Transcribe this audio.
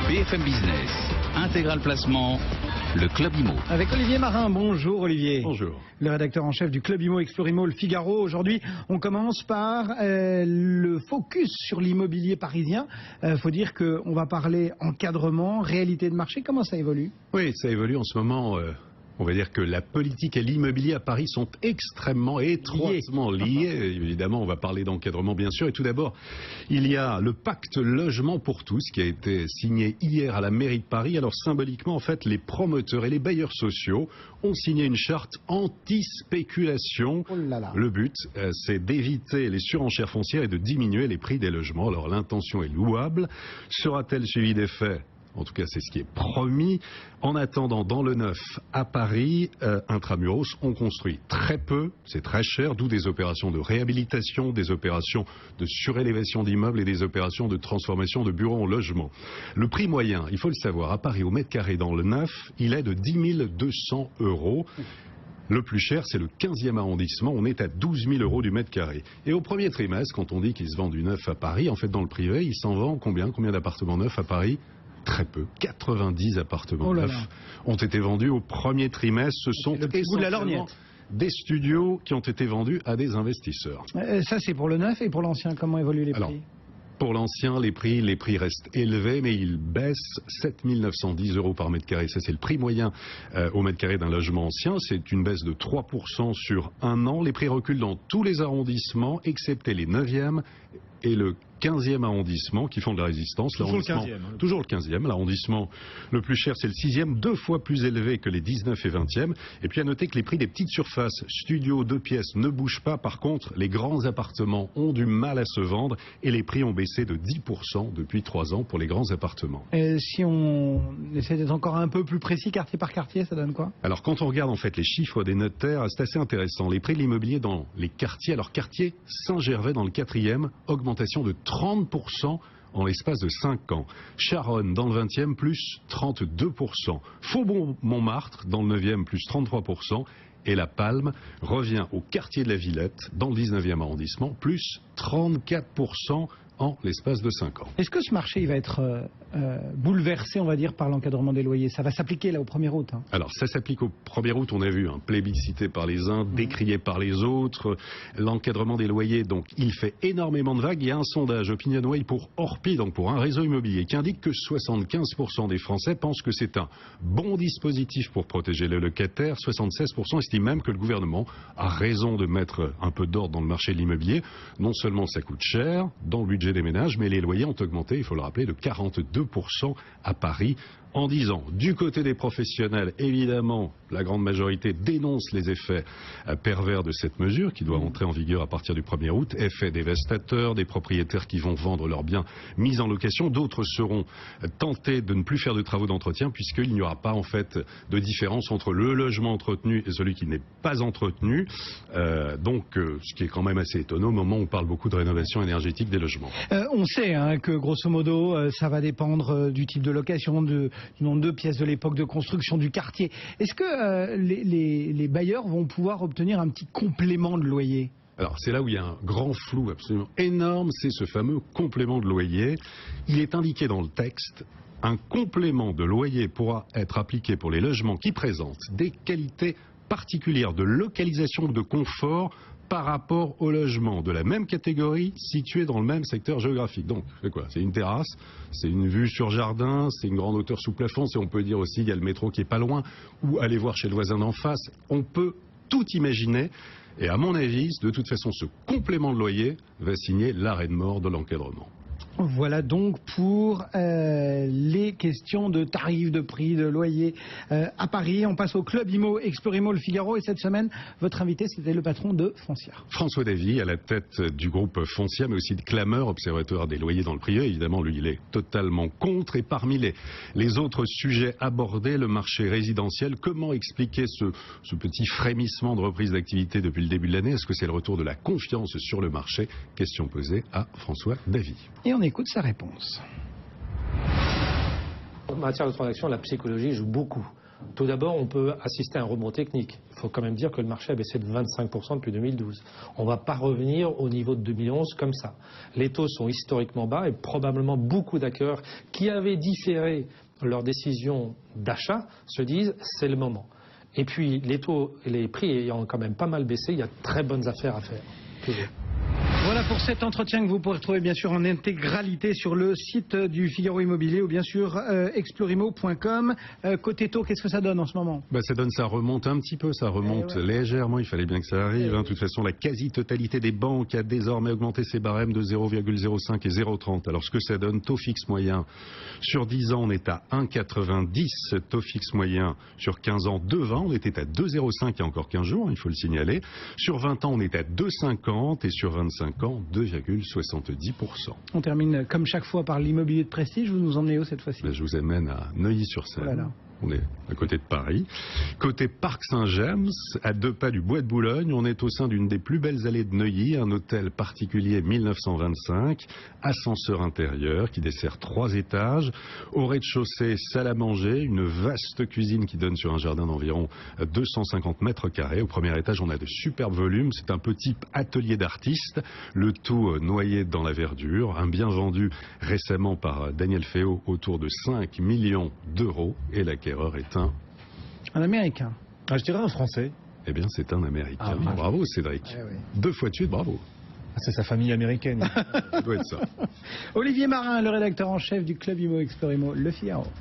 BFM Business, Intégral Placement, le Club Imo. Avec Olivier Marin. Bonjour Olivier. Bonjour. Le rédacteur en chef du Club Imo, Explorimo, le Figaro. Aujourd'hui, on commence par le focus sur l'immobilier parisien. Faut dire qu'on va parler encadrement, réalité de marché. Comment ça évolue? Oui, ça évolue en ce moment. On va dire que la politique et l'immobilier à Paris sont extrêmement étroitement liés. Évidemment, on va parler d'encadrement, bien sûr. Et tout d'abord, il y a le pacte logement pour tous qui a été signé hier à la mairie de Paris. Alors, symboliquement, en fait, les promoteurs et les bailleurs sociaux ont signé une charte anti-spéculation. Oh là là. Le but, c'est d'éviter les surenchères foncières et de diminuer les prix des logements. Alors, l'intention est louable. Sera-t-elle suivie des faits ? En tout cas, c'est ce qui est promis. En attendant, dans le neuf à Paris, Intramuros, on construit très peu, c'est très cher, d'où des opérations de réhabilitation, des opérations de surélévation d'immeubles et des opérations de transformation de bureaux en logements. Le prix moyen, il faut le savoir, à Paris, au mètre carré dans le neuf, il est de 10 200 €. Le plus cher, c'est le 15e arrondissement. On est à 12 000 € du mètre carré. Et au premier trimestre, quand on dit qu'il se vend du neuf à Paris, en fait, dans le privé, il s'en vend combien d'appartements neufs à Paris ? Très peu. 90 appartements neufs ont été vendus au premier trimestre. Ce sont essentiellement des studios qui ont été vendus à des investisseurs. Ça, c'est pour le neuf, et pour l'ancien, comment évoluent les prix? Pour l'ancien, les prix restent élevés, mais ils baissent. 7 910 € par mètre carré. Ça, c'est le prix moyen au mètre carré d'un logement ancien. C'est une baisse de 3% sur un an. Les prix reculent dans tous les arrondissements, excepté les 9e et le 15e arrondissement qui font de la résistance. Toujours le 15e. Toujours le 15e. L'arrondissement le plus cher, c'est le 6e, 2 fois plus élevé que les 19 et 20e. Et puis à noter que les prix des petites surfaces, studios, 2 pièces, ne bougent pas. Par contre, les grands appartements ont du mal à se vendre et les prix ont baissé de 10% depuis 3 ans pour les grands appartements. Si on essaie d'être encore un peu plus précis, quartier par quartier, ça donne quoi? Alors quand on regarde en fait les chiffres des notaires, c'est assez intéressant. Les prix de l'immobilier dans les quartiers, alors quartier Saint-Gervais dans le 4e, augmentation de 30% en l'espace de 5 ans. Charonne dans le 20e, plus 32%. Faubourg-Montmartre dans le 9e, plus 33%. Et La Palme revient au quartier de la Villette dans le 19e arrondissement, plus 34% en l'espace de 5 ans. Est-ce que ce marché il va être bouleversé, on va dire, par l'encadrement des loyers? Ça va s'appliquer là au 1er août. Alors ça s'applique au 1er août, on a vu, plébiscité par les uns, décrié par les autres. L'encadrement des loyers, donc il fait énormément de vagues. Il y a un sondage Opinionway pour Orpi, donc pour un réseau immobilier, qui indique que 75% des Français pensent que c'est un bon dispositif pour protéger les locataires. 76% estiment même que le gouvernement a raison de mettre un peu d'ordre dans le marché de l'immobilier. Non seulement ça coûte cher dans le budget des ménages, mais les loyers ont augmenté, il faut le rappeler, de 42% à Paris en 10 ans. Du côté des professionnels, évidemment, la grande majorité dénonce les effets pervers de cette mesure qui doit entrer en vigueur à partir du 1er août. Effet dévastateur, des propriétaires qui vont vendre leurs biens mis en location. D'autres seront tentés de ne plus faire de travaux d'entretien puisqu'il n'y aura pas en fait de différence entre le logement entretenu et celui qui n'est pas entretenu. Ce qui est quand même assez étonnant au moment où on parle beaucoup de rénovation énergétique des logements. On sait que grosso modo, ça va dépendre du type de location, du nombre de pièces, de l'époque de construction, du quartier. Est-ce que les bailleurs vont pouvoir obtenir un petit complément de loyer? Alors c'est là où il y a un grand flou absolument énorme, c'est ce fameux complément de loyer. Il est indiqué dans le texte, un complément de loyer pourra être appliqué pour les logements qui présentent des qualités particulières de localisation ou de confort par rapport au logement de la même catégorie situé dans le même secteur géographique. Donc, c'est quoi? C'est une terrasse, c'est une vue sur jardin, c'est une grande hauteur sous plafond, on peut dire aussi il y a le métro qui est pas loin, ou aller voir chez le voisin d'en face. On peut tout imaginer. Et à mon avis, de toute façon, ce complément de loyer va signer l'arrêt de mort de l'encadrement. Voilà donc pour les questions de tarifs, de prix, de loyer à Paris. On passe au Club Imo, Explorimo, le Figaro. Et cette semaine, votre invité, c'était le patron de Foncia. François Davy, à la tête du groupe Foncia, mais aussi de Clameur, observatoire des loyers dans le privé. Évidemment, lui, il est totalement contre. Et parmi les autres sujets abordés, le marché résidentiel. Comment expliquer ce petit frémissement de reprise d'activité depuis le début de l'année? Est-ce que c'est le retour de la confiance sur le marché? Question posée à François Davy. Et on écoute sa réponse. En matière de transaction, la psychologie joue beaucoup. Tout d'abord, on peut assister à un rebond technique. Il faut quand même dire que le marché a baissé de 25% depuis 2012. On ne va pas revenir au niveau de 2011 comme ça. Les taux sont historiquement bas et probablement beaucoup d'acquéreurs qui avaient différé leur décision d'achat se disent c'est le moment. Et puis les taux et les prix ayant quand même pas mal baissé, il y a de très bonnes affaires à faire. Toujours. Voilà pour cet entretien que vous pourrez retrouver bien sûr en intégralité sur le site du Figaro Immobilier ou bien sûr explorimo.com. Côté taux, qu'est-ce que ça donne en ce moment? Ça donne, ça remonte un petit peu, ça remonte légèrement, il fallait bien que ça arrive. De toute façon, la quasi-totalité des banques a désormais augmenté ses barèmes de 0,05 et 0,30. Alors ce que ça donne, taux fixe moyen sur 10 ans, on est à 1,90. Taux fixe moyen sur 15 ans, 2,20. On était à 2,05 il y a encore 15 jours, il faut le signaler. Sur 20 ans, on est à 2,50 et sur 25 ans, 2,70%. On termine comme chaque fois par l'immobilier de prestige. Vous nous emmenez où cette fois-ci? Je vous amène à Neuilly-sur-Seine. Oh là là. On est à côté de Paris. Côté Parc Saint-James, à 2 pas du Bois de Boulogne, on est au sein d'une des plus belles allées de Neuilly, un hôtel particulier 1925, ascenseur intérieur qui dessert 3 étages, au rez-de-chaussée, salle à manger, une vaste cuisine qui donne sur un jardin d'environ 250 mètres carrés. Au premier étage, on a de superbes volumes, c'est un petit atelier d'artistes, le tout noyé dans la verdure, un bien vendu récemment par Daniel Féot autour de 5 millions d'euros et l'acquéreur est un Américain. Je dirais un Français. Eh bien, c'est un Américain. Bravo, Cédric. Oui. 2 fois de suite, bravo. C'est sa famille américaine. Ça doit être ça. Olivier Marin, le rédacteur en chef du Club Immo Explorimo, Le Figaro.